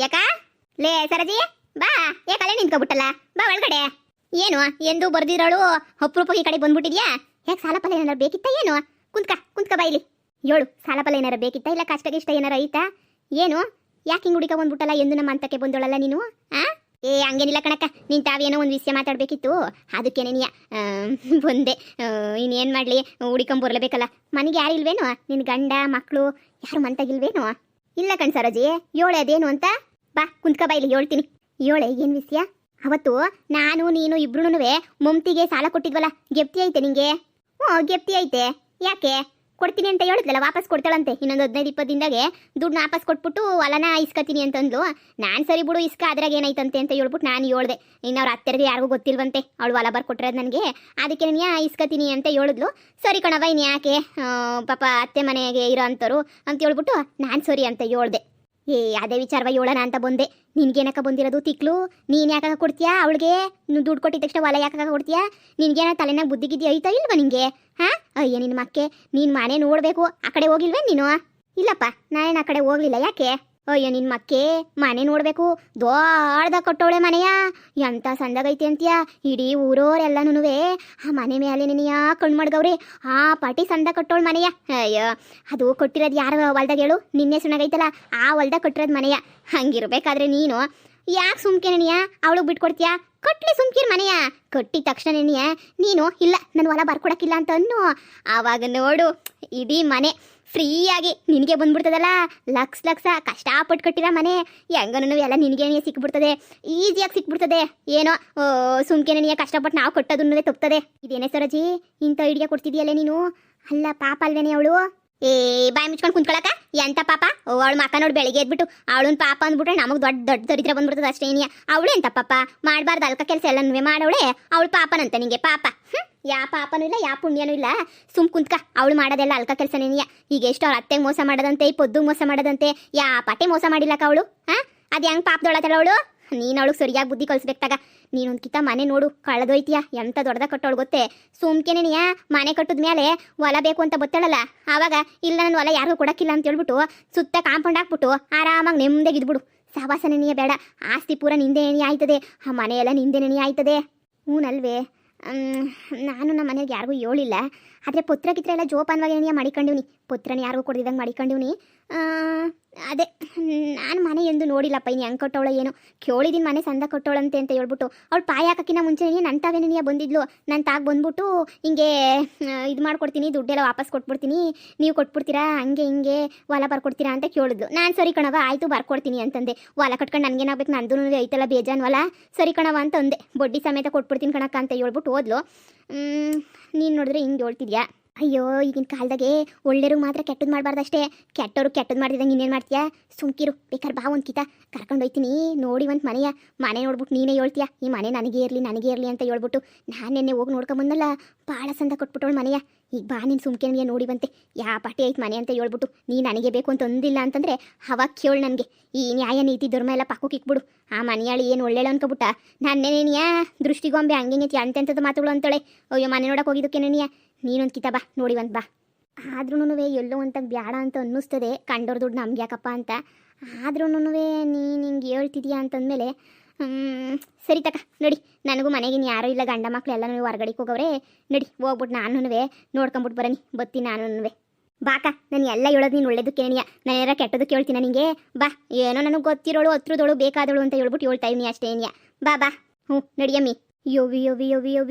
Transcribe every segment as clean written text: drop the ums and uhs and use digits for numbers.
ಯಾಕ ಲೇ ಸರಜಿ ಬಾ ಯಾಕಲ್ಲೇ ನಿಂತ್ಕೊಬಿಟ್ಟಲ್ಲ ಬಾ ಒಳಗಡೆ. ಏನು ಎಂದು ಬರ್ದಿರೋಳು ಅಪರೂಪಕ್ಕೆ ಈ ಕಡೆ ಬಂದ್ಬಿಟ್ಟಿದ್ಯಾ? ಯಾಕೆ ಸಾಲ ಫಲ ಏನಾರು ಬೇಕಿತ್ತ ಏನು? ಕುಂತ್ಕ ಬಾ ಇಲ್ಲಿ. ಹೇಳು, ಸಾಲ ಫಲ ಏನಾರು ಬೇಕಿತ್ತ ಇಲ್ಲ ಕಷ್ಟ ಗಿಷ್ಟ ಏನಾರ ಐತಾ ಏನು? ಯಾಕೆ ಹಿಂಗೆ ಹುಡುಕ ಬಂದ್ಬಿಟ್ಟಲ್ಲ ಎಂದು ನಮ್ಮ ಅಂತಕ್ಕೆ ಬಂದೋಳಲ್ಲ ನೀನು? ಏ ಹಂಗೇನಿಲ್ಲ ಕಣಕ್ಕ, ನೀನು ತಾವೇನೋ ಒಂದು ವಿಷಯ ಮಾತಾಡಬೇಕಿತ್ತು ಅದಕ್ಕೆ ನೀನು ಬಂದೆ. ಇನ್ನೇನು ಮಾಡಲಿ, ಹುಡಿಕೊಂಬರ್ಲೇಬೇಕಲ್ಲ. ಮನೆಗೆ ಯಾರು ಇಲ್ವೇನು? ನಿನ್ನ ಗಂಡ ಮಕ್ಕಳು ಯಾರು ಮಂತಾಗಿಲ್ವೇನು? ಇಲ್ಲ ಕಣ್ ಸರೋಜಿ, ಏಳೆ ಅದೇನು ಅಂತ. ಬಾ ಕುಂತ್ಕ ಬಾ ಇಲ್ಲಿ ಹೇಳ್ತೀನಿ. ಏಳೆ ಏನು ವಿಷಯ? ಅವತ್ತು ನಾನು ನೀನು ಇಬ್ರು ಮಮ್ತಿಗೆ ಸಾಲ ಕೊಟ್ಟಿದ್ವಲ್ಲ, ಗೆಪ್ತಿ ಐತೆ ನಿಂಗೆ? ಹ್ಞೂ ಗೆಪ್ತಿ ಐತೆ. ಯಾಕೆ ಕೊಡ್ತೀನಿ ಅಂತ ಹೇಳಿದ್ಲಲ್ಲ, ವಾಪಸ್ ಕೊಡ್ತಾಳಂತೆ ಇನ್ನೊಂದು 15-20 ದಿನದಾಗೆ. ದುಡ್ಡು ವಾಪಸ್ ಕೊಟ್ಬಿಟ್ಟು ಹೊಲನ ಇಸ್ಕತೀನಿ ಅಂತಂದ್ಲು. ನಾನು ಸರಿ ಬಿಡು ಇಸ್ಕ, ಅದ್ರಾಗ ಏನೈತಂತೆ ಅಂತ ಹೇಳ್ಬಿಟ್ಟು ನಾನು ಹೇಳ್ದೆ. ಇನ್ನು ಅವ್ರ ಅತ್ತೆರಿಗೆ ಯಾರಿಗೂ ಗೊತ್ತಿಲ್ವಂತೆ ಅವಳು ಹೊಲ ಬರ್ಕೊಟ್ರದು ನನಗೆ, ಅದಕ್ಕೆ ನಾನು ಇಸ್ಕತೀನಿ ಅಂತ ಹೇಳಿದ್ಲು. ಸರಿ ಕಣವ, ಇನ್ನು ಯಾಕೆ ಪಾಪ ಅತ್ತೆ ಮನೆಗೆ ಇರೋ ಅಂಥವ್ರು ಅಂತ ಹೇಳ್ಬಿಟ್ಟು ನಾನು ಸರಿ ಅಂತ ಹೇಳ್ದೆ. ಅದೇ ವಿಚಾರವ ಹೇಳೋಣ ಅಂತ ಬಂದೆ. ನಿನ್ಗೇನಕ್ಕ ಬಂದಿರೋದು ತಿಕ್ಲು? ನೀನು ಯಾಕಾಗ ಕೊಡ್ತೀಯಾ ಅವಳಿಗೆ? ನೀವು ದುಡ್ಡು ಕೊಟ್ಟಿದ ತಕ್ಷಣ ಹೊಲ ಯಾಕಾಗ ಕೊಡ್ತೀಯಾ? ನಿನ್ಗೇನ ತಲೆನಾಗ ಬುದ್ಧಿಗಿದ್ದಿ ಐತಾ ಇಲ್ವಾ ನಿಂಗೆ? ಅಯ್ಯ ನಿನ್ನ ಮಕ್ಕೆ, ನೀನು ಮನೆ ನೋಡಬೇಕು, ಆ ಕಡೆ ಹೋಗಿಲ್ವೇ ನೀನು? ಇಲ್ಲಪ್ಪ, ನಾನೇನು ಆ ಕಡೆ ಹೋಗ್ಲಿಲ್ಲ. ಯಾಕೆ? ಅಯ್ಯೋ ನಿನ್ನ ಮಕ್ಕೆ, ಮನೆ ನೋಡಬೇಕು, ದೊಡ್ಡದಾಗ ಕಟ್ಟೋಳೆ ಮನೆಯ. ಎಂಥ ಸಂದಾಗೈತಿ ಅಂತೀಯ? ಇಡೀ ಊರೋರೆಲ್ಲನೂ ಆ ಮನೆ ಮೇಲೆ ನೀನು ಕಣ್ಣು ಮಾಡ್ಗವ್ರಿ. ಆ ಪಾಟಿ ಸಂದ ಕಟ್ಟೋಳು ಮನೆಯ. ಅಯ್ಯೋ ಅದು ಕೊಟ್ಟಿರೋದು ಯಾರು ಹೊಲ್ದಾಗ ಹೇಳು? ನಿನ್ನೆ ಸುಣ್ಣಗೈತಲ್ಲ ಆ ಹೊಲ್ದಾಗ ಕಟ್ಟಿರೋದು ಮನೆಯ. ಹಂಗಿರ್ಬೇಕಾದ್ರೆ ನೀನು ಯಾಕೆ ಸುಮ್ಕೆ ನೆನೆಯ ಅವಳಿಗೆ ಬಿಟ್ಕೊಡ್ತೀಯಾ? ಕಟ್ಲಿ ಸುಮ್ಕಿರ್ ಮನೆಯ. ಕಟ್ಟಿದ ತಕ್ಷಣ ನೆನೆಯ ನೀನು ಇಲ್ಲ ನನ್ನ ಹೊಲ ಬರ್ಕೊಡಕ್ಕಿಲ್ಲ ಅಂತ ಅನ್ನು. ಆವಾಗ ನೋಡು ಇಡೀ ಮನೆ ಫ್ರೀಯಾಗಿ ನಿನಗೆ ಬಂದ್ಬಿಡ್ತದಲ್ಲ. ಲಕ್ಷ ಕಷ್ಟಪಟ್ಟು ಕಟ್ಟಿರೋ ಮನೆ ಹೆಂಗನೂ ಎಲ್ಲ ನಿನಗೇನೇ ಸಿಕ್ಬಿಡ್ತದೆ, ಈಸಿಯಾಗಿ ಸಿಕ್ಬಿಡ್ತದೆ. ಏನೋ ಸುಮ್ಕೆ ನೆನೆಯ ಕಷ್ಟಪಟ್ಟು ನಾವು ಕಟ್ಟೋದನ್ನೇ ತಪ್ತದೆ. ಇದೇನೇ ಸರೋಜಿ ಇಂಥ ಐಡಿಯಾ ಕೊಡ್ತಿದ್ಯಲ್ಲೇ ನೀನು? ಅಲ್ಲ ಪಾಪ ಅಲ್ವೇನೆ ಅವಳು? ಬಾಯಿ ಮುಚ್ಕೊಂಡು ಕುಂತ್ಕೊಳಕ ಎಂತ ಪಾಪ? ಅವಳು ಮಕ್ಕ ನೋಡಿ ಬೆಳಿಗ್ಗೆ ಎದ್ಬಿಟ್ಟು ಅವಳನ್ನ ಪಾಪ ಅಂದ್ಬಿಟ್ರೆ ನಮಗೆ ದೊಡ್ಡ ದರಿದ್ರ ಬಂದ್ಬಿಡ್ತದೆ ಅಷ್ಟೇ. ಏನಿಯ ಅವಳು ಎಂತ ಪಾಪ? ಮಾಡಬಾರ್ದು ಅಲ್ಕ ಕೆಲಸ ಎಲ್ಲನೂ ಮಾಡವಳೆ. ಅವಳು ಪಾಪನಂತ ನಿಂಗೆ? ಪಾಪ ಯಾ ಪಾಪನೂ ಇಲ್ಲ ಯಾ ಪುಣ್ಯನೂ ಇಲ್ಲ. ಸುಮ್ ಕುಂತ್ಕ. ಅವಳು ಮಾಡೋದೆಲ್ಲ ಅಲ್ಕ ಕೆಲಸನೇನಿಯ. ಈಗ ಎಷ್ಟು ಅವ್ರ ಅತ್ತೆಗೆ ಮೋಸ ಮಾಡೋದಂತೆ, ಈ ಪೊದ್ದು ಮೋಸ ಮಾಡೋದಂತೆ. ಯಾ ಪಾಟೆ ಮೋಸ ಮಾಡಿಲ್ಲಕ್ಕ ಅವಳು. ಅದು ಹೆಂಗೆ ಪಾಪದೊಳತಲ್ಲ ಅವಳು? ನೀನು ಅವಳಿಗೆ ಸರಿಯಾಗಿ ಬುದ್ಧಿ ಕಲಿಸ್ಬೇಕಾಗ. ನೀನೊಂದು ಕಿತ್ತ ಮನೆ ನೋಡು ಕಳೆದೋಯ್ತೀಯ. ಎಂತ ದೊಡ್ಡದಾಗ ಕಟ್ಟೋಳು ಗೊತ್ತೇ? ಸುಮ್ಕೆನೆನಿಯ ಮನೆ ಕಟ್ಟಿದ ಮೇಲೆ ಹೊಲ ಬೇಕು ಅಂತ ಬತ್ತಾಳಲ್ಲ, ಆವಾಗ ಇಲ್ಲ ನನ್ನ ಹೊಲ ಯಾರಿಗೂ ಕೊಡಕ್ಕಿಲ್ಲ ಅಂತ ಹೇಳ್ಬಿಟ್ಟು ಸುತ್ತ ಕಾಂಪೌಂಡ್ ಹಾಕ್ಬಿಟ್ಟು ಆರಾಮಾಗಿ ನೆಮ್ಮದಿಗಿದ್ಬಿಡು. ಸಹವಾಸ ನೆನೆಯ ಬೇಡ. ಆಸ್ತಿ ಪೂರ ನಿಂದೆ ನೆನೆ ಆಯ್ತದೆ, ಆ ಮನೆಯೆಲ್ಲ ನಿಂದೆ ನೆನೆ ಆಯ್ತದೆ. ಹ್ಞೂನಲ್ವೇ? ನಾನು ನಮ್ಮ ಮನೆಗೆ ಯಾರಿಗೂ ಹೇಳಿಲ್ಲ. ಆದರೆ ಪುತ್ರ ಕಿತ್ರ ಎಲ್ಲ ಜೋಪಾನವಾಗಿ ನೆನೆಯ ಮಾಡಿಕೊಂಡಿವ್ನಿ. ಪುತ್ರನ ಯಾರಿಗೂ ಕೊಡ್ದಿದ್ದಂಗೆ ಮಾಡಿಕೊಂಡಿವ್ನಿ. ಅದೇ ನಾನು ಮನೆ ಎಂದು ನೋಡಿಲ್ಲಪ್ಪ. ಇನ್ನು ಹೆಂಗೆ ಕೊಟ್ಟವಳು ಏನೋ ಕೇಳಿದ್ದೀನಿ. ಮನೆ ಸಂದ ಕೊಟ್ಟವಳಂತೆ ಅಂತ ಹೇಳ್ಬಿಟ್ಟು ಅವಳು ಪಾಯ ಹಾಕೋಕ್ಕಿಂತ ಮುಂಚೆ ನನ್ನ ತಾವೇನೇ ಬಂದಿದ್ಲು. ನನ್ನ ತಾಗ ಬಂದ್ಬಿಟ್ಟು ಹಿಂಗೆ ಇದು ಮಾಡ್ಕೊಡ್ತೀನಿ, ದುಡ್ಡೆಲ್ಲ ವಾಪಸ್ ಕೊಟ್ಬಿಡ್ತೀನಿ, ನೀವು ಕೊಟ್ಬಿಡ್ತೀರಾ, ಹಂಗೆ ಹಿಂಗೆ ಹೊಲ ಬರ್ಕೊಡ್ತೀರಾ ಅಂತ ಕೇಳಿದ್ಲು. ನಾನು ಸರಿ ಕಣವ ಆಯಿತು ಬರ್ಕೊಡ್ತೀನಿ ಅಂತಂದೆ. ಹೊಲ ಕಟ್ಕೊಂಡು ನನಗೇನಾಗಬೇಕು, ನಂದು ಐತಲ್ಲ ಬೇಜಾನ್ ಹೊಲ, ಸರಿ ಕಣವ ಅಂತ ಅಂದೆ. ಬಡ್ಡಿ ಸಮೇತ ಕೊಟ್ಬಿಡ್ತೀನಿ ಕಣಕ್ಕ ಅಂತ ಹೇಳ್ಬಿಟ್ಟು ಹೋದ್ಲು. ನೀನು ನೋಡಿದ್ರೆ ಹಿಂಗೆ ಹೇಳ್ತಿದ್ಯಾ? ಅಯ್ಯೋ ಈಗಿನ ಕಾಲದಾಗೆ ಒಳ್ಳೆಯವ್ರಿಗೆ ಮಾತ್ರ ಕೆಟ್ಟದ್ದು ಮಾಡಬಾರ್ದಷ್ಟೇ. ಕೆಟ್ಟವ್ರು ಕೆಟ್ಟದ್ದು ಮಾಡಿದಂಗೆ ಇನ್ನೇನು ಮಾಡ್ತೀಯಾ? ಸುಮ್ಕಿರು. ಬೇಕಾದ್ರೆ ಬಾ ಒಂದು ಕಿತ ಕರ್ಕೊಂಡು ಹೋಯ್ತೀನಿ ನೋಡಿ ಒಂದು ಮನೆ ನೋಡ್ಬಿಟ್ಟು ನೀನೇ ಹೇಳ್ತೀಯ ಈ ಮನೆ ನನಗೇ ಇರಲಿ ಅಂತ ಹೇಳ್ಬಿಟ್ಟು. ನಾನು ನೆನ್ನೆ ಹೋಗಿ ನೋಡ್ಕೊಂಬಂದಲ್ಲ, ಭಾಳ ಸಂದ ಕೊಟ್ಬಿಟ್ಟವಳು ಮನೆಯ. ಈಗ ಬಾ ನೀನು ಸುಮ್ಕೆ ನೋಡಿ ಬಂತೆ ಯಾ ಪಾಟಿ ಐತೆ ಮನೆ ಅಂತ ಹೇಳ್ಬಿಟ್ಟು. ನೀ ನನಗೆ ಬೇಕು ಅಂತ ಅಂದಿಲ್ಲ ಅಂತಂದರೆ ಅವಾಗ ಕೇಳು ನನಗೆ. ಈ ನ್ಯಾಯ ನೀತಿ ಧರ್ಮ ಎಲ್ಲ ಪಕ್ಕಕ್ಕೆ ಇಕ್ಬಿಡು. ಆ ಮನೆಯಾಳಿ ಏನು ಒಳ್ಳೆಳು ಅನ್ಕೊಬಿಟ್ಟ. ನಾನೇನೇನಿಯ ದೃಷ್ಟಿಗೊಂಬೆ ಹಂಗೆ ಅಂತೆಂಥದ್ದು ಮಾತುಗಳು ಅಂತೇಳೆ. ಅಯ್ಯೋ ಮನೆ ನೋಡಕ್ಕೆ ಹೋಗಿದ್ದಕ್ಕೆ ನೆನೆಯ. ನೀನೊಂದು ಕಿತ ಬಾ ನೋಡಿ ಒಂದು ಬಾ. ಆದ್ರೂ ಎಲ್ಲೋ ಅಂತ ಬೇಡ ಅಂತ ಅನ್ನಿಸ್ತದೆ, ಕಂಡೋರ್ ದುಡ್ಡು ನಮ್ಗೆ ಯಾಕಪ್ಪ ಅಂತ. ಆದ್ರೂ ನೀನು ಹಿಂಗೆ ಹೇಳ್ತಿದ್ಯಾ ಅಂತಂದಮೇಲೆ ಸರಿ ತಕ ನಡಿ. ನನಗೂ ಮನೆಗಿನ ಯಾರೂ ಇಲ್ಲ, ಗಂಡ ಮಕ್ಳು ಎಲ್ಲ ಹೊರಗಡೆಗೆ ಹೋಗವ್ರೆ. ನಡಿ ಹೋಗ್ಬಿಟ್ಟು ನಾನು ನೋಡ್ಕೊಂಬಿಟ್ಟು ಬರನಿ ಬತ್ತೀನಿ ನಾನು. ಬಾಕ ನಾನು ಎಲ್ಲ ಹೇಳೋದು ನೀನು ಒಳ್ಳೇದಕ್ಕೆ ಏನಿಯ, ನಾನು ಯಾರ ಕೆಟ್ಟದಕ್ಕೆ ಹೇಳ್ತೀನಿ ನಿನಗೆ. ಬಾ ಏನೋ ನನಗೆ ಗೊತ್ತಿರೋಳು ಹತ್ರದೋಳು ಬೇಕಾದಳು ಅಂತ ಹೇಳ್ಬಿಟ್ಟು ಹೇಳ್ತಾ ಇದೀನಿ ಅಷ್ಟೇ ಏನಿಯ. ಬಾ ಹ್ಞೂ ನಡಿಯಮ್ಮಿ. ಯೋವಿ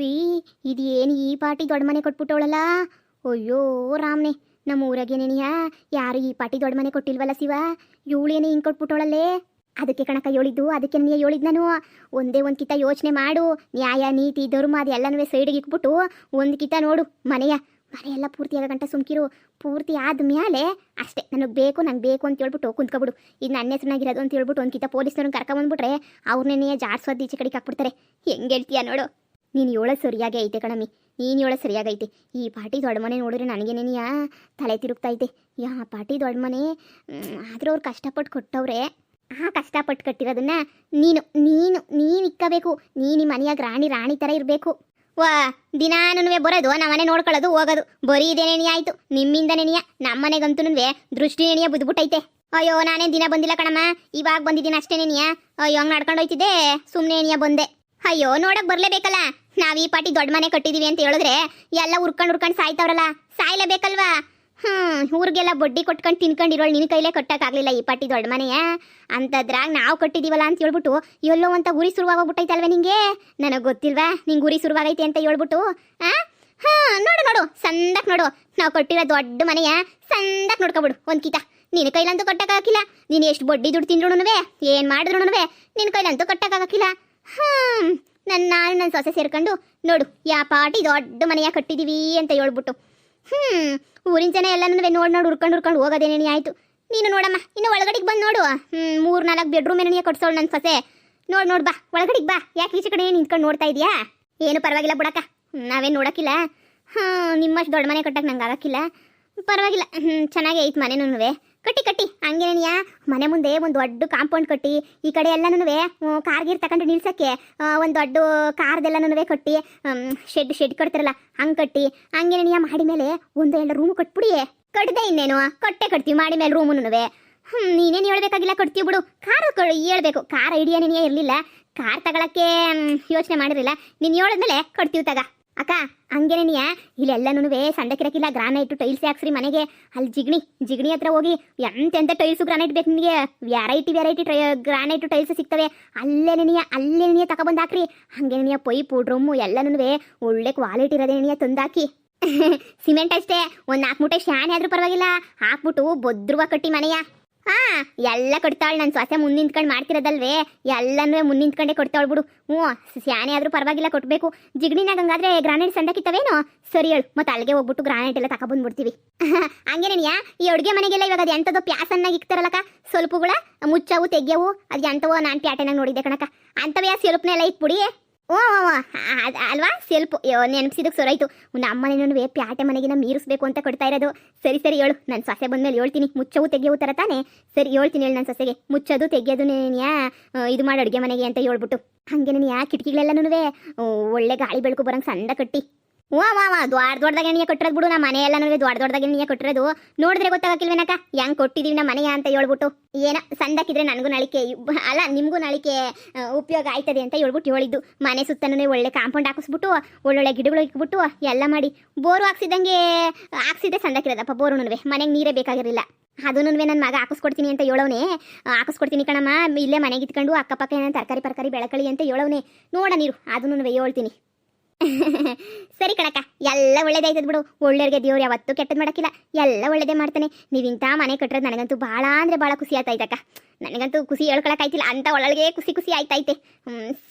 ಇದು ಏನು ಈ ಪಾಟಿ ದೊಡ್ಡ ಮನೆ ಕೊಟ್ಬಿಟ್ಟವಳಲ್ಲ. ಅಯ್ಯೋ ರಾಮ್ನೆ, ನಮ್ಮ ಊರಾಗೇನೇನಿಯ ಯಾರು ಈ ಪಾಟಿ ದೊಡ್ಡ ಮನೆ ಕೊಟ್ಟಿಲ್ವಲ್ಲ ಶಿವ. ಇವಳೇನೇ ಹಿಂಗೆ ಕೊಟ್ಬಿಟ್ಟವಳಲ್ಲೇ. ಅದಕ್ಕೆ ಕಣಕ ಹೇಳಿದ್ದು, ಅದಕ್ಕೆ ನೀ ಹೇಳಿದ್ದು ನಾನು. ಒಂದೇ ಒಂದು ಕಿತ ಯೋಚನೆ ಮಾಡು. ನ್ಯಾಯ ನೀತಿ ಧರ್ಮ ಅದು ಎಲ್ಲನೂ ಸೈಡಿಗೆ ಇಕ್ಬಿಟ್ಟು ಒಂದು ಕಿತ ನೋಡು ಮನೆಯೆಲ್ಲ ಪೂರ್ತಿ ಆಗೋ ಗಂಟ ಸುಮ್ಕಿರು. ಪೂರ್ತಿ ಆದ್ಮೇಲೆ ಅಷ್ಟೇ ನನಗೆ ಬೇಕು ಅಂತ ಹೇಳ್ಬಿಟ್ಟು ಕುಂತ್ಕೊಬಿಡು. ಇದು ನನ್ನ ಹೆಸರಾಗಿರೋದು ಅಂತ ಹೇಳ್ಬಿಟ್ಟು ಒಂದು ಕಿತ ಪೊಲೀಸ್ನವ್ರನ್ನ ಕರ್ಕೊಂಬಂದ್ಬಿಟ್ರೆ ಅವ್ರನ್ನೇ ಜಾಡ್ಸೋದು ಈಚೆ ಕಡೆಗೆ ಹಾಕ್ಬಿಡ್ತಾರೆ. ಹೆಂಗೆ ಹೇಳ್ತೀಯ ನೋಡು. ನೀನು ಹೇಳೋದು ಸರಿಯಾಗಿ ಐತೆ ಕಣಮ್ಮಿ, ನೀನು ಹೇಳೋದು ಸರಿಯಾಗೈತೆ. ಈ ಪಾಟಿ ದೊಡ್ಡ ಮನೆ ನೋಡಿದ್ರೆ ನನಗೇನೇನಿಯ ತಲೆ ತಿರುಗ್ತೈತೆ. ಯಾ ಪಾಟಿ ದೊಡ್ಡ ಮನೆ ಆದರೂ ಅವ್ರು ಕಷ್ಟಪಟ್ಟು ಕೊಟ್ಟವ್ರೆ. ಆ ಕಷ್ಟಪಟ್ಟು ಕಟ್ಟಿರೋದನ್ನ ನೀನು ಇಕ್ಕಬೇಕು. ನೀನು ಈ ಮನೆಯಾಗ ರಾಣಿ ಥರ ಇರಬೇಕು. ವಾ ದಿನಾನು ಬರೋದು ನಮ್ಮನೆ ನೋಡ್ಕೊಳ್ಳೋದು ಹೋಗೋದು ಬರೀ ಇದೇನೇನಿಯ ಆಯಿತು. ನಿಮ್ಮಿಂದ ನೆನೆಯ ನಮ್ಮನೆಗಂತೂ ದೃಷ್ಟಿ ನೆನೆಯ ಬುದ್ಬಿಟ್ಟೈತೆ. ಅಯ್ಯೋ ನಾನೇನ್ ದಿನ ಬಂದಿಲ್ಲ ಕಣಮ್ಮ, ಇವಾಗ ಬಂದಿದ್ದೀನಿ ಅಷ್ಟೇನೇನಿಯ. ಅಯ್ಯೋ ಹಂಗ್ ನಡ್ಕೊಂಡು ಹೋಯ್ತಿದ್ದೆ, ಸುಮ್ಮನೆ ಏನಿಯ ಬಂದೆ. ಅಯ್ಯೋ ನೋಡಕ್ ಬರ್ಲೇಬೇಕಲ್ಲ, ನಾವ್ ಈ ಪಾಟಿ ದೊಡ್ಡ ಮನೆ ಕಟ್ಟಿದೀವಿ ಅಂತ ಹೇಳಿದ್ರೆ ಎಲ್ಲ ಉರ್ಕೊಂಡ್ ಸಾಯ್ತಾವ್ರಲ್ಲ, ಸಾಯ್ಲೇಬೇಕಲ್ವಾ? ಊರಿಗೆಲ್ಲ ಬಡ್ಡಿ ಕೊಟ್ಕೊಂಡು ತಿನ್ಕೊಂಡಿರೋಳು ನಿನ್ನ ಕೈಲೇ ಕಟ್ಟಕ್ಕಾಗ್ಲಿಲ್ಲ ಈ ಪಾಟಿ ದೊಡ್ಡ ಮನೆಯ ಅಂತದ್ರಾಗ ನಾವು ಕಟ್ಟಿದೀವಲ್ಲ ಅಂತ ಹೇಳ್ಬಿಟ್ಟು ಎಲ್ಲೋ ಅಂತ ಉರಿ ಶುರುವಾಗೋಗ್ಬಿಟ್ಟೈತಲ್ವ ನಿಂಗೆ? ನನಗೆ ಗೊತ್ತಿಲ್ವಾ ನಿಂಗೆ ಉರಿ ಶುರುವಾಗೈತೆ ಅಂತ ಹೇಳ್ಬಿಟ್ಟು? ನೋಡು ನೋಡು ಸಂದಕ್ ನೋಡು, ನಾವು ಕಟ್ಟಿರೋ ದೊಡ್ಡ ಮನೆಯ ಸಂದಕ್ ನೋಡ್ಕೊಬಿಡು ಒಂದ್ ಕಿತ. ನಿನ್ನ ಕೈಲಂತೂ ಕಟ್ಟಕ್ಕಾಗಿಲ್ಲ, ನೀನು ಎಷ್ಟು ಬಡ್ಡಿ ದುಡ್ಡು ತಿಂದ್ರುನುವೆ ಏನ್ ಮಾಡಿದ್ರು ನಿನ್ನ ಕೈಲಂತೂ ಕಟ್ಟಕ್ಕಾಗಿಲ್ಲ. ನಾನು ನನ್ನ ಸೊಸೆ ಸೇರ್ಕೊಂಡು ನೋಡು ಯಾ ಪಾಟಿ ದೊಡ್ಡ ಮನೆಯ ಕಟ್ಟಿದೀವಿ ಅಂತ ಹೇಳ್ಬಿಟ್ಟು ಊರಿನ ಜನ ಎಲ್ಲನೂ ನೋಡ್ ಉರ್ಕೊಂಡು ಹೋಗೋದೇನೇನಿ ಆಯ್ತು. ನೀನು ನೋಡಮ್ಮ ಇನ್ನು ಒಳಗಡೆಗೆ ಬಂದು ನೋಡು, 3-4 ಬೆಡ್ರೂಮ್ ಏನೇನಿಯ ಕಟ್ಸೋಳು ನನ್ನ ಸೊಸೆ. ನೋಡ್ ಬಾ ಒಳಗಡೆಗೆ ಬಾ, ಯಾಕೆ ಈಚೆ ಕಡೆ ನಿಂತ್ಕೊಂಡು ನೋಡ್ತಾ ಇದೀಯಾ? ಏನು ಪರವಾಗಿಲ್ಲ ಬಿಡಕ್ಕ, ನಾವೇನು ನೋಡಕ್ಕಿಲ್ಲ. ನಿಮ್ಮಷ್ಟು ದೊಡ್ಡ ಮನೆ ಕಟ್ಟಕ್ಕೆ ನಂಗೆ ಆಗಕ್ಕಿಲ್ಲ, ಪರವಾಗಿಲ್ಲ. ಚೆನ್ನಾಗೇ ಐತೆ ಮನೆನೂ. ಕಟ್ಟಿ ಹಂಗೇನಿಯ ಮನೆ ಮುಂದೆ ಒಂದು ದೊಡ್ಡ ಕಾಂಪೌಂಡ್ ಕಟ್ಟಿ, ಈ ಕಡೆ ಎಲ್ಲನೂ ಕಾರ್ಗೀರ್ ತಗೊಂಡು ನಿಲ್ಸಕ್ಕೆ ಒಂದು ದೊಡ್ಡ ಕಾರ್ದೆಲ್ಲನೂ ಕಟ್ಟಿ, ಶೆಡ್ ಕಟ್ತಾರಲ್ಲ ಹಂಗೆ ಕಟ್ಟಿ, ಹಂಗೇನಿಯ ಮಾಡಿ ಮೇಲೆ 1-2 ರೂಮು ಕಟ್ಬಿಡಿ. ಕಟ್ಟದೆ ಇನ್ನೇನು ಕಟ್ತೀವಿ ಮಾಡಿ ಮೇಲೆ ರೂಮುನು. ನೀನೇನು ಹೇಳ್ಬೇಕಾಗಿಲ್ಲ, ಕಟ್ತೀವಿ ಬಿಡು. ಕಾರು ಹೇಳ್ಬೇಕು, ಕಾರ್ ಐಡಿಯಾ ನೀನೇ ಇರಲಿಲ್ಲ, ಕಾರ್ ತಗೊಳಕ್ಕೆ ಯೋಚನೆ ಮಾಡಿರಲಿಲ್ಲ. ನೀನು ಹೇಳಿದ್ಮೇಲೆ ಕಟ್ತೀವಿ ತಗ ಅಕ್ಕ. ಹಂಗೇನಿಯ ಇಲ್ಲೆಲ್ಲನೂ ಸಂದಕ್ಕಿರಕ್ಕಿಲ್ಲ, ಗ್ರಾನೈಟು ಟೈಲ್ಸ್ ಹಾಕ್ಸ್ರಿ ಮನೆಗೆ. ಅಲ್ಲಿ ಜಿಗಣಿ ಹತ್ರ ಹೋಗಿ ಎಂತೆಂಥ ಟೈಲ್ಸು ಗ್ರಾನೈಟ್ ಬೇಕು ನಿಮಗೆ, ವೆರೈಟಿ ಗ್ರಾನೈಟು ಟೈಲ್ಸ್ ಸಿಗ್ತವೆ. ಅಲ್ಲೇನಿಯ ತಗೊಬಂದು ಹಾಕ್ರಿ. ಹಂಗೇನಿಯ ಪೈಪು ಡ್ರಮ್ಮು ಎಲ್ಲನೂ ಒಳ್ಳೆ ಕ್ವಾಲಿಟಿ ಇರೋದೇನಿಯ ತಂದಾಕಿ. ಸಿಮೆಂಟ್ ಅಷ್ಟೇ, ಒಂದು 4 ಮೂಟೆ ಶಾನೆ ಆದ್ರೂ ಪರವಾಗಿಲ್ಲ ಹಾಕ್ಬಿಟ್ಟು ಬೊದ್ರುವ ಕಟ್ಟಿ ಮನೆಯ. ಎಲ್ಲ ಕಟ್ತಾಳು ನನ್ನ ಸೊಸೆ ಮುಂದೆ ನಿಂತ್ಕೊಂಡು ಮಾಡ್ತಿರೋದಲ್ವೇ, ಎಲ್ಲನೂ ಮುಂದೆ ನಿಂತ್ಕೊಂಡೇ ಕೊಡ್ತಾಳು ಬಿಡು. ಶಾನೆ ಆದ್ರೂ ಪರವಾಗಿಲ್ಲ ಕೊಟ್ಬೇಕು. ಜಿಗಣಿನಾಗ ಹಂಗಾದ್ರೆ ಗ್ರಾನೈಟ್ ಸಂದಕ್ಕಿತ್ತವೇನೋ? ಸರಿ ಹೇಳು, ಮತ್ತೆ ಅಲ್ಲಿಗೆ ಹೋಗ್ಬಿಟ್ಟು ಗ್ರಾನೈಟ್ ಎಲ್ಲ ತಗೊಬಂದ್ಬಿಡ್ತೀವಿ. ಹಂಗೇನೇನಿಯಾ ಈ ಅಡುಗೆ ಮನೆಗೆಲ್ಲ ಇವಾಗ ಅದು ಎಂಥದ್ದು ಪ್ಯಾಸನ್ನಾಗಿ ಇಕ್ತಾರಲ್ಲಕ್ಕ, ಸ್ವಲ್ಪಗಳ ಮುಚ್ಚವು ತೆಗ್ಯವು, ಅದು ಎಂಥವೋ ನಾನು ಪ್ಯಾಟೆನಾಗ ನೋಡಿದ್ದೆ ಕಣಕ್ಕ. ಅಂಥವೇ ಸ್ವಲ್ಪನೆಲ್ಲ ಇಕ್ಬಿಡಿ. ಅಲ್ವಾ ಸ್ವಲ್ಪ ನೆನಪಿಸಿದಕ್ಕೆ ಸೊರಾಯ್ತು. ನಮ್ಮನೇನೂ ಪ್ಯಾಟೆ ಮನೆಗಿನ ಮೀರಿಸ್ಬೇಕು ಅಂತ ಕೊಡ್ತಾ ಇರೋದು. ಸರಿ ಹೇಳು, ನನ್ನ ಸೊಸೆ ಬಂದ್ಮೇಲೆ ಹೇಳ್ತೀನಿ. ಮುಚ್ಚವು ತೆಗೆಯವು ಥರ ತಾನೆ? ಸರಿ ಹೇಳ್ತೀನಿ ಹೇಳಿ ನನ್ನ ಸೊಸೆಗೆ, ಮುಚ್ಚೋದು ತೆಗೆಯೋದು ಇದು ಮಾಡಿ ಅಡುಗೆ ಮನೆಗೆ ಅಂತ ಹೇಳ್ಬಿಟ್ಟು. ಹಂಗೇನೇನಿಯಾ ಕಿಟಕಿಗಳೆಲ್ಲನೂ ಒಳ್ಳೆ ಗಾಳಿ ಬೆಳಕು ಬರಂಗೆ ಸಂದ ಕಟ್ಟಿ. ದೊಡ್ಡದಾಗೆ ನೀ ಕಟ್ಟಿರೋದು ಬಿಡು. ನಮ್ಮ ಮನೆ ಎಲ್ಲನೂ ದೊಡ್ಡದಾಗೆ ನೀ ಕಟ್ಟಿರೋದು. ನೋಡಿದ್ರೆ ಗೊತ್ತಾಗಕ್ಕಿಲ್ವೇನಕ್ಕ ಹೆಂಗೆ ಕೊಟ್ಟಿದ್ದೀವಿ ನಮ್ಮ ಮನೆಯ ಅಂತ ಹೇಳ್ಬಿಟ್ಟು. ಏನೋ ಸಂದಕ್ಕಿದ್ರೆ ನನಗೂ ನಾಳಿಕೆ ಅಲ್ಲ ನಿಮಗೂ ನಾಳಿಕೆ ಉಪಯೋಗ ಆಯ್ತದೆ ಅಂತ ಹೇಳ್ಬಿಟ್ಟು ಹೇಳಿದ್ದು. ಮನೆ ಸುತ್ತನೂ ಒಳ್ಳೆ ಕಾಂಪೌಂಡ್ ಹಾಕಿಸ್ಬಿಟ್ಟು ಒಳ್ಳೊಳ್ಳೆ ಗಿಡಗಳು ಇಕ್ಬಿಟ್ಟು ಎಲ್ಲ ಮಾಡಿ ಬೋರು ಹಾಕ್ಸಿದ್ದೆ ಸಂದಕ್ಕಿರೋದಪ್ಪ. ಬೋರುನು ಮನೆಗೆ ನೀರೇ ಬೇಕಾಗಿರಲಿಲ್ಲ. ಅದನ್ನೂ ನನ್ನ ಮಗ ಹಾಕಿಸ್ಕೊಡ್ತೀನಿ ಅಂತ ಹೇಳೋನೆ. ಹಾಕಿಸ್ಕೊಡ್ತೀನಿ ಕಣಮ್ಮ, ಇಲ್ಲೇ ಮನೆಗೆ ಇಟ್ಕೊಂಡು ಅಕ್ಕಪಕ್ಕ ಏನೋ ತರಕಾರಿ ಬೆಳಕಳಿ ಅಂತ ಹೇಳೋನೆ. ನೋಡ ನೀರು ಅದನ್ನು ಹೇಳ್ತೀನಿ. ಸರಿ ಕಣಕ್ಕ, ಎಲ್ಲ ಒಳ್ಳೇದಾಯ್ತದ ಬಿಡು. ಒಳ್ಳೆಯವ್ರಿಗೆ ದೇವ್ರು ಯಾವತ್ತೂ ಕೆಟ್ಟದ್ದು ಮಾಡೋಕ್ಕಿಲ್ಲ, ಎಲ್ಲ ಒಳ್ಳೇದೇ ಮಾಡ್ತಾನೆ. ನೀವಿಂಥ ಮನೆ ಕಟ್ಟೋದು ನನಗಂತೂ ಭಾಳ ಅಂದರೆ ಭಾಳ ಖುಷಿ ಆಯ್ತಾಯ್ತಕ್ಕ. ನನಗಂತೂ ಖುಷಿ ಹೇಳ್ಕೊಳಕ್ಕಾಯ್ತಿಲ್ಲ, ಅಂತ ಒಳಗೆ ಖುಷಿ ಆಯ್ತೈತೆ.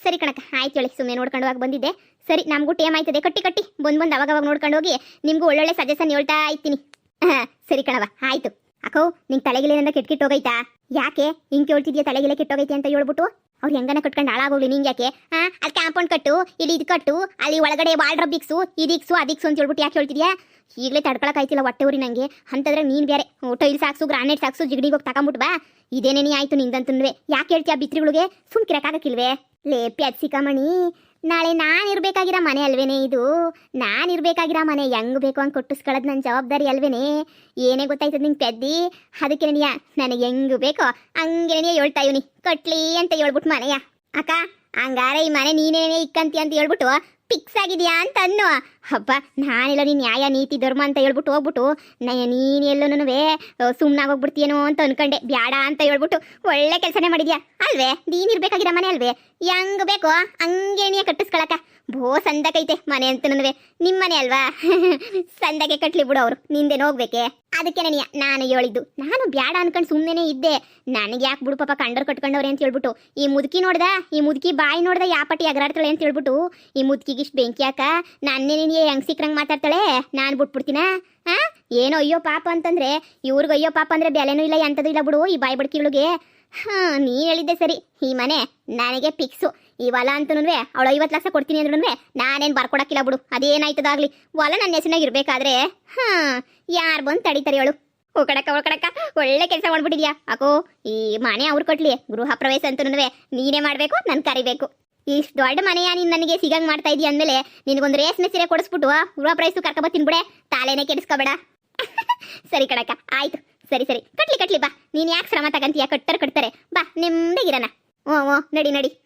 ಸರಿ ಕಣಕ್ಕ, ಆಯ್ತು ಹೇಳಿ, ಸುಮ್ಮನೆ ನೋಡ್ಕೊಂಡು ಹೋಗಿ ಬಂದಿದ್ದೆ. ಸರಿ ನಮಗೂ ಟೇಮ್ ಆಯ್ತದೆ, ಕಟ್ಟಿ ಬಂದು ಅವಾಗ ನೋಡ್ಕೊಂಡು ಹೋಗಿ ನಿಮಗೂ ಒಳ್ಳೊಳ್ಳೆ ಸಜೆಷನ್ ಹೇಳ್ತಾ ಇರ್ತೀನಿ. ಸರಿ ಕಣವ, ಆಯ್ತು. ಅಕ್ಕೋ ನಿಂಗೆ ತಲೆಗಿಲೇನಂದ ಕೆಟ್ಟ ಹೋಗೈತಾ? ಯಾಕೆ ಹಿಂಗೆ ಕೇಳ್ತಿದ್ಯಾ ತಲೆಗಿಲೆ ಕೆಟ್ಟೋಗೈತೆ ಅಂತ ಹೇಳ್ಬಿಟ್ಟು? ಅವ್ರು ಹೆಂಗನ ಕಟ್ಕೊಂಡು ಹಾಳಾಗೋಗ್ಲಿ ನಿಂಗೆ ಯಾಕೆ? ಅಲ್ಲಿ ಕಾಂಪೌಂಡ್ ಕಟ್ಟು, ಇಲ್ಲಿ ಇದು ಕಟ್ಟು, ಅಲ್ಲಿ ಒಳಗಡೆ ವಾಲ್ಡ್ರಬ್ ಇಕ್ಸು, ಇದಿಕ್ಸು ಅದಿಕ್ಸು ಅಂತ ಹೇಳ್ಬಿಟ್ಟು ಯಾಕೆ ಹೇಳ್ತಿದ್ಯಾ? ಈಗಲೇ ತಡ್ಕೊಳಕ್ಕಾಯ್ತಿಲ್ಲ ಹೊಟ್ಟೆ ಊರಿ ನನಗೆ. ಅಂತಂದ್ರೆ ನೀನು ಬೇರೆ ಟೈಲ್ಸ್ ಹಾಕ್ಸು, ಗ್ರಾನೈಟ್ ಹಾಕ್ಸು, ಜಿಗಣಿಗೆ ಹೋಗಿ ತಗೊಂಬಿಟ್ಟು ಬಾ. ಇದೇನೇನೇ ಆಯ್ತು ನಿಂದಂತೂ. ಯಾಕೆ ಹೇಳ್ತೀಯ ಬಿತ್ರಿಗಳಿಗೆ? ಸುಮ್ಕಿರಕ್ಕಾಗಕ್ಕಿಲ್ವೇ? ಲೇ ಪ್ಯಾಸಿಕಮಣಿ, ನಾಳೆ ನಾನಿರ್ಬೇಕಾಗಿರೋ ಮನೆ ಅಲ್ವೇನೆ ಇದು? ನಾನಿರ್ಬೇಕಾಗಿರೋ ಮನೆ ಹೆಂಗ್ ಬೇಕು ಹಂಗೆ ಕೊಟ್ಟಿಸ್ಕೊಳ್ಳೋದು ನನ್ನ ಜವಾಬ್ದಾರಿ ಅಲ್ವೇನೆ? ಏನೇ ಗೊತ್ತಾಯ್ತದ ನಿಂಗೆ ಪೆದ್ದಿ? ಅದಕ್ಕೆ ನನಗೆ ಹೆಂಗ್ ಬೇಕೋ ಹಂಗೇನೇ ಹೇಳ್ತಾ ಇವನಿ ಕಟ್ಲಿ ಅಂತ ಹೇಳ್ಬಿಟ್ಟು ಮನೆಯ. ಅಕ್ಕ ಹಂಗಾರೆ ಈ ಮನೆ ನೀನೇನೇ ಇಕ್ಕಂತಿ ಅಂತ ಹೇಳ್ಬಿಟ್ಟು ಫಿಕ್ಸ್ ಆಗಿದ್ಯಾ ಅಂತ ಅನ್ನು. ಹಬ್ಬ ನಾನೆಲ್ಲ ನೀನು ನ್ಯಾಯ ನೀತಿ ಧರ್ಮ ಅಂತ ಹೇಳ್ಬಿಟ್ಟು ಹೋಗ್ಬಿಟ್ಟು ನೀನು ಎಲ್ಲನೂ ಸುಮ್ಮನಾಗೋಗ್ಬಿಡ್ತೀಯೇನೋ ಅಂತ ಅನ್ಕೊಂಡೆ. ಬ್ಯಾಡ ಅಂತ ಹೇಳ್ಬಿಟ್ಟು ಒಳ್ಳೆ ಕೆಲಸನೇ ಮಾಡಿದ್ಯಾ ಅಲ್ವೇ? ನೀನಿರ್ಬೇಕಾಗಿರೋ ಮನೆ ಅಲ್ವೇ? ಹೆಂಗ್ ಬೇಕೋ ಹಂಗೇಣಿಯ ಕಟ್ಟಿಸ್ಕೊಳಕ. ಭೋ ಸಂದಕೈತೆ ಮನೆ ಅಂತನೂ ನಿಮ್ಮ ಮನೆ ಅಲ್ವಾ? ಸಂದಕ್ಕೆ ಕಟ್ಲಿ ಬಿಡು, ಅವರು ನಿಂದೇನು ಹೋಗ್ಬೇಕೆ? ಅದಕ್ಕೆ ನಾನು ಹೇಳಿದ್ದು. ನಾನು ಬ್ಯಾಡ ಅನ್ಕೊಂಡು ಸುಮ್ಮನೆ ಇದ್ದೆ. ನನಗೆ ಯಾಕೆ ಬಿಡು ಪಾಪ ಕಂಡರ್ ಕಟ್ಕೊಂಡವ್ರೆ ಅಂತ ಹೇಳ್ಬಿಟ್ಟು. ಈ ಮುದುಕಿ ನೋಡ್ದ, ಈ ಮುದುಕಿ ಬಾಯಿ ನೋಡ್ದ ಯಾಪಟ್ಟಿ ಅಗರಾಡ್ತಾಳೆ ಅಂತ ಹೇಳ್ಬಿಟ್ಟು ಈ ಮುದುಕಿಗಿಷ್ಟು ಬೆಂಕಿ ಹಾಕ ನನ್ನೇ ಹೆಂಗ್ ಸಿಕ್ರಂಗ್ ಮಾತಾಡ್ತಾಳೆ. ನಾನು ಬಿಟ್ಬಿಡ್ತೀನ? ಏನೋ ಅಯ್ಯೋ ಪಾಪ ಅಂತಂದ್ರೆ ಇವ್ರಿಗೆ ಅಯ್ಯೋ ಪಾಪ ಅಂದ್ರೆ ಬೆಲೆನೂ ಇಲ್ಲ, ಎಂಥದ್ದು ಇಲ್ಲ ಬಿಡು ಈ ಬಾಯಿ ಬಡ್ಕಿಗಳಿಗೆ. ನೀನು ಹೇಳಿದ್ದೆ ಸರಿ, ಈ ಮನೆ ನನಗೆ ಫಿಕ್ಸು. ಈ ಹೊಲ ಅಂತನೂ ಅವಳು 50 ಲಕ್ಷ ಕೊಡ್ತೀನಿ ಅಂದ್ರೂ ನಾನೇನು ಬರ್ಕೊಡಕ್ಕಿಲ್ಲ ಬಿಡು. ಅದೇನಾಯ್ತದಾಗ್ಲಿ, ಹೊಲ ನನ್ನ ಹೆಸರಿನಾಗ ಇರ್ಬೇಕಾದ್ರೆ ಯಾರು ಬಂದು ತಡೀತಾರೆ ಹೇಳು? ಓಕಡಕ್ಕ ಒಳ್ಳೆ ಕೆಲಸ ಮಾಡ್ಬಿಟ್ಟಿದ್ಯಾ ಅಕ್ಕೋ. ಈ ಮನೆ ಅವ್ರು ಕಟ್ಲಿ, ಗೃಹ ಪ್ರವೇಶ ಅಂತನೂ ನೀನೇ ಮಾಡಬೇಕು, ನಾನು ಕರಿಬೇಕು. ಇಷ್ಟು ದೊಡ್ಡ ಮನೆಯ ನೀನು ನನಗೆ ಸಿಗಂಗ್ ಮಾಡ್ತಾ ಇದೀಯ ಅಂದಮೇಲೆ ನಿನಗೊಂದು ರೇಷ್ಮೆ ಸೀರೆ ಕೊಡಿಸ್ಬಿಟ್ಟು ಗೃಹ ಪ್ರವೇಶ ಕರ್ಕೊಬತ್ತೀನಿ ಬಿಡೆ, ತಾಲೇನೆ ಕೆಡಿಸ್ಕೋಬೇಡ. ಸರಿ ಕಣಕ್ಕ, ಆಯ್ತು. ಸರಿ ಸರಿ ಕಟ್ಲಿ ಕಟ್ಲಿ ಬಾ. ನೀನ್ ಯಾಕೆ ಶ್ರಮ ತಗಂತೀಯ, ಕಟ್ತಾರೆ ಬಾ, ನೆಮ್ಮದಿಗಿರಣ. ಹ್ಞೂ ಹ್ಞೂ, ನಡಿ ನಡಿ.